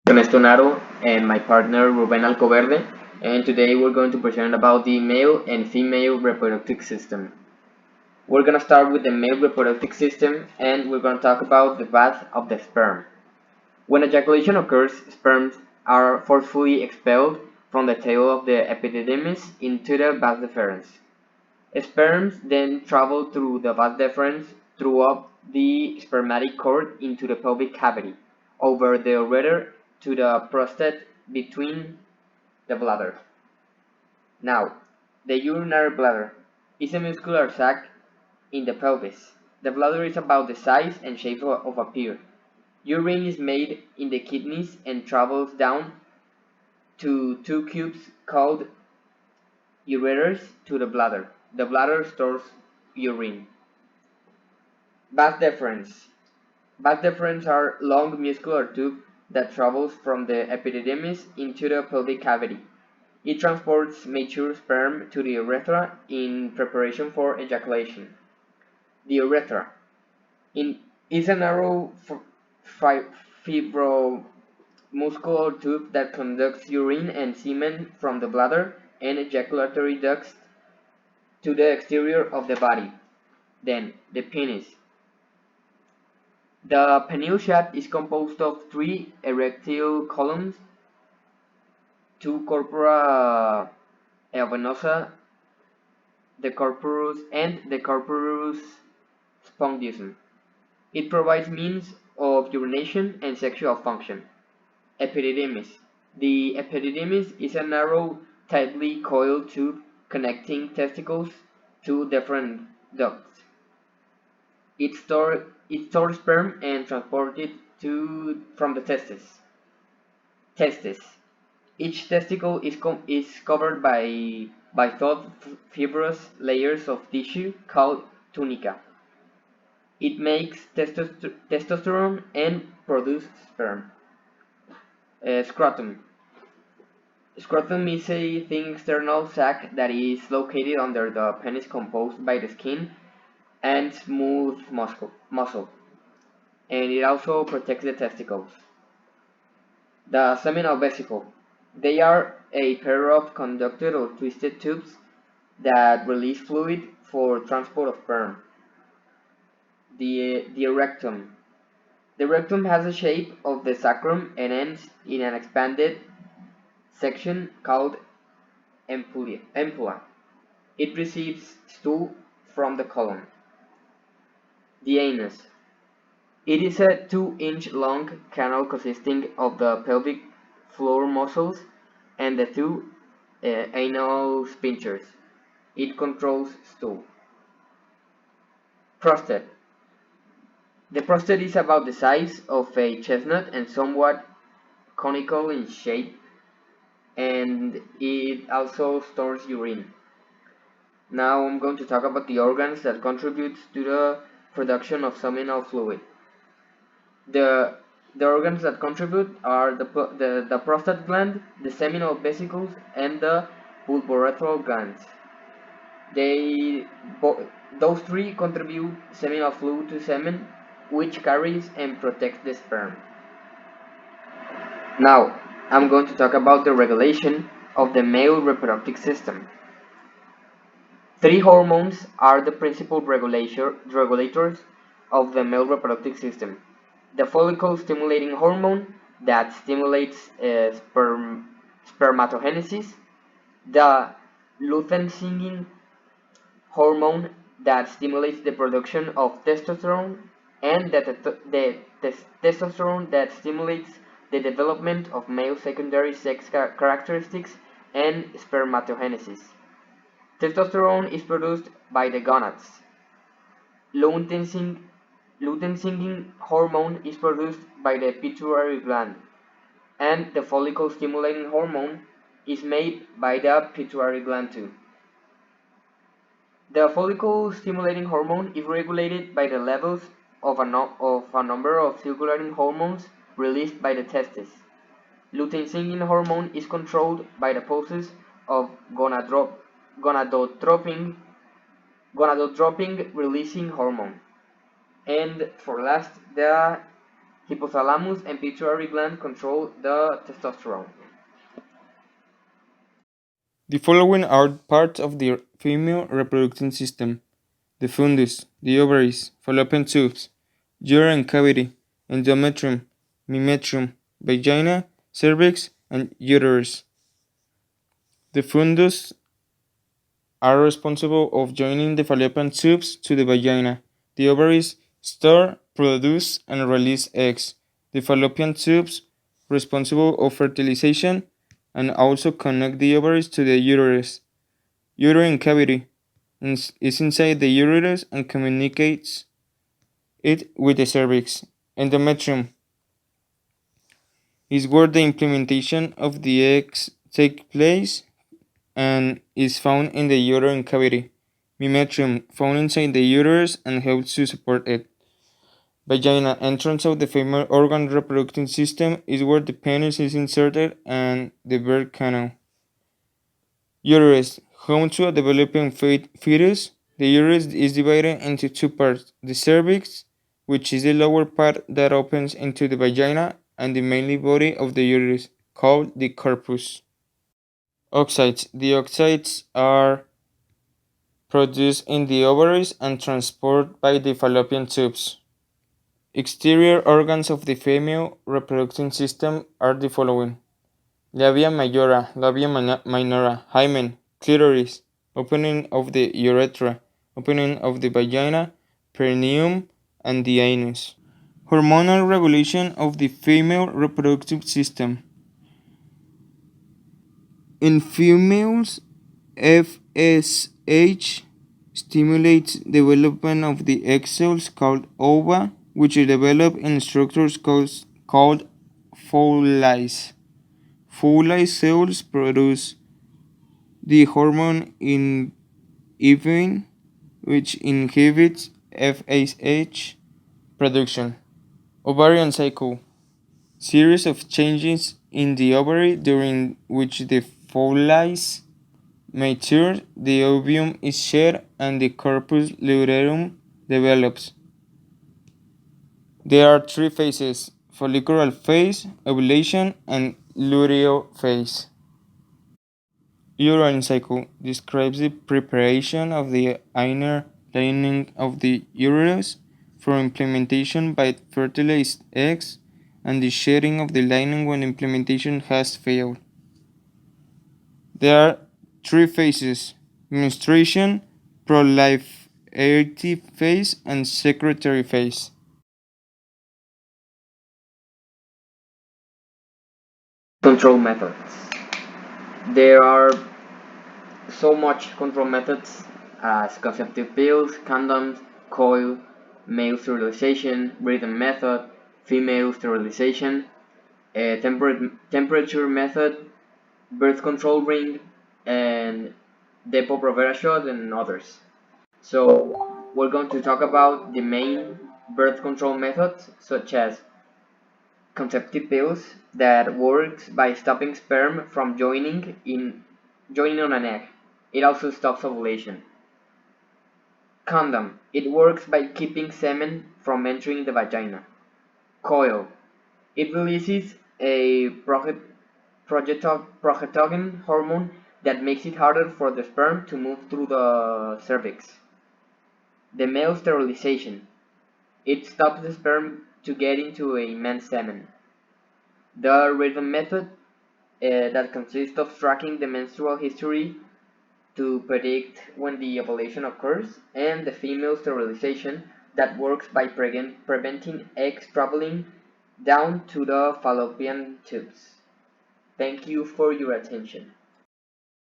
Ernesto Henaro and my partner Ruben Alcoverde, and today we're going to present about the male and female reproductive system. We're going to start with the male reproductive system and we're going to talk about the bath of the sperm. When ejaculation occurs, sperms are forcefully expelled from the tail of the epididymis into the vas deferens. Sperms then travel through the vas deferens throughout the spermatic cord into the pelvic cavity, over the ureter to the prostate between the bladder. Now, the urinary bladder is a muscular sac in the pelvis. The bladder is about the size and shape of a pear. Urine is made in the kidneys and travels down to two tubes called ureters to the bladder. The bladder stores urine. Vas deferens. Vas deferens are long muscular tube that travels from the epididymis into the pelvic cavity. It transports mature sperm to the urethra in preparation for ejaculation. The urethra is a narrow fibromuscular tube that conducts urine and semen from the bladder and ejaculatory ducts to the exterior of the body. Then, the penis. The penile shaft is composed of three erectile columns, two corpora venosa, the corpus and the corpus spongiosum. It provides means of urination and sexual function. Epididymis. The epididymis is a narrow, tightly coiled tube connecting testicles to different ducts. It stores sperm and transports it from the testes. Testes. Each testicle is covered by taut fibrous layers of tissue called tunica. It makes testosterone and produces sperm. Scrotum. Scrotum is a thin external sac that is located under the penis, composed by the skin and smooth muscle, and it also protects the testicles. The seminal vesicle. They are a pair of conducted or twisted tubes that release fluid for transport of sperm. The rectum. The rectum has the shape of the sacrum and ends in an expanded section called ampulla. It receives stool from the colon. The anus. It is a 2-inch long canal consisting of the pelvic floor muscles and the two anal sphincters. It controls stool. Prostate. The prostate is about the size of a chestnut and somewhat conical in shape, and it also stores urine. Now I'm going to talk about the organs that contribute to the production of seminal fluid. The organs that contribute are the prostate gland, the seminal vesicles, and the pulvorethral glands. Those three contribute seminal fluid to semen, which carries and protects the sperm. Now, I'm going to talk about the regulation of the male reproductive system. Three hormones are the principal regulators of the male reproductive system. The follicle-stimulating hormone that stimulates spermatogenesis, the luteinizing hormone that stimulates the production of testosterone, and the testosterone that stimulates the development of male secondary sex characteristics and spermatogenesis. Testosterone is produced by the gonads. Luteinizing hormone is produced by the pituitary gland, and the follicle-stimulating hormone is made by the pituitary gland too. The follicle-stimulating hormone is regulated by the levels of a number of circulating hormones released by the testes. Luteinizing hormone is controlled by the pulses of gonadotropin releasing hormone. And for last, the Hypothalamus and pituitary gland control the testosterone. The following are parts of the female reproductive system: the fundus, the ovaries, fallopian tubes, uterine cavity, endometrium, memetrium, vagina, cervix, and uterus. The fundus are responsible of joining the fallopian tubes to the vagina. The ovaries store, produce, and release eggs. The fallopian tubes responsible of fertilization and also connect the ovaries to the uterus. Uterine cavity is inside the uterus and communicates it with the cervix. Endometrium is where the implementation of the eggs take place and is found in the uterine cavity. Memetrium, found inside the uterus and helps to support it. Vagina, entrance of the female organ reproductive system, is where the penis is inserted and the birth canal. Uterus, home to a developing fetus. The uterus is divided into two parts: the cervix, which is the lower part that opens into the vagina, and the main body of the uterus, called the corpus. Oocytes. The oocytes are produced in the ovaries and transported by the fallopian tubes. Exterior organs of the female reproductive system are the following: labia majora, labia minora, hymen, clitoris, opening of the urethra, opening of the vagina, perineum, and the anus. Hormonal regulation of the female reproductive system. In females, FSH stimulates development of the egg cells called ova, which develop in structures called foci. Foci cells produce the hormone inhibin, which inhibits FSH production. Ovarian cycle. Series of changes in the ovary during which the foci mature, the ovum is shed, and the corpus luteum develops. There are three phases: follicular phase, ovulation, and luteal phase. Uterine cycle describes the preparation of the inner lining of the uterus for implantation by fertilized eggs and the shedding of the lining when implantation has failed. There are three phases: menstruation, proliferative phase, and secretory phase. Control methods. There are so much control methods as contraceptive pills, condoms, coil, male sterilization, breathing method, female sterilization, temperature method, birth control ring, and Depo-Provera shot, and others. So we're going to talk about the main birth control methods, such as contraceptive pills that works by stopping sperm from joining on an egg. It also stops ovulation. Condom. It works by keeping semen from entering the vagina. Coil. It releases a progestagen hormone that makes it harder for the sperm to move through the cervix. The male sterilization. It stops the sperm to get into a man's semen. The rhythm method that consists of tracking the menstrual history to predict when the ovulation occurs, and the female sterilization that works by preventing eggs traveling down to the fallopian tubes. Thank you for your attention.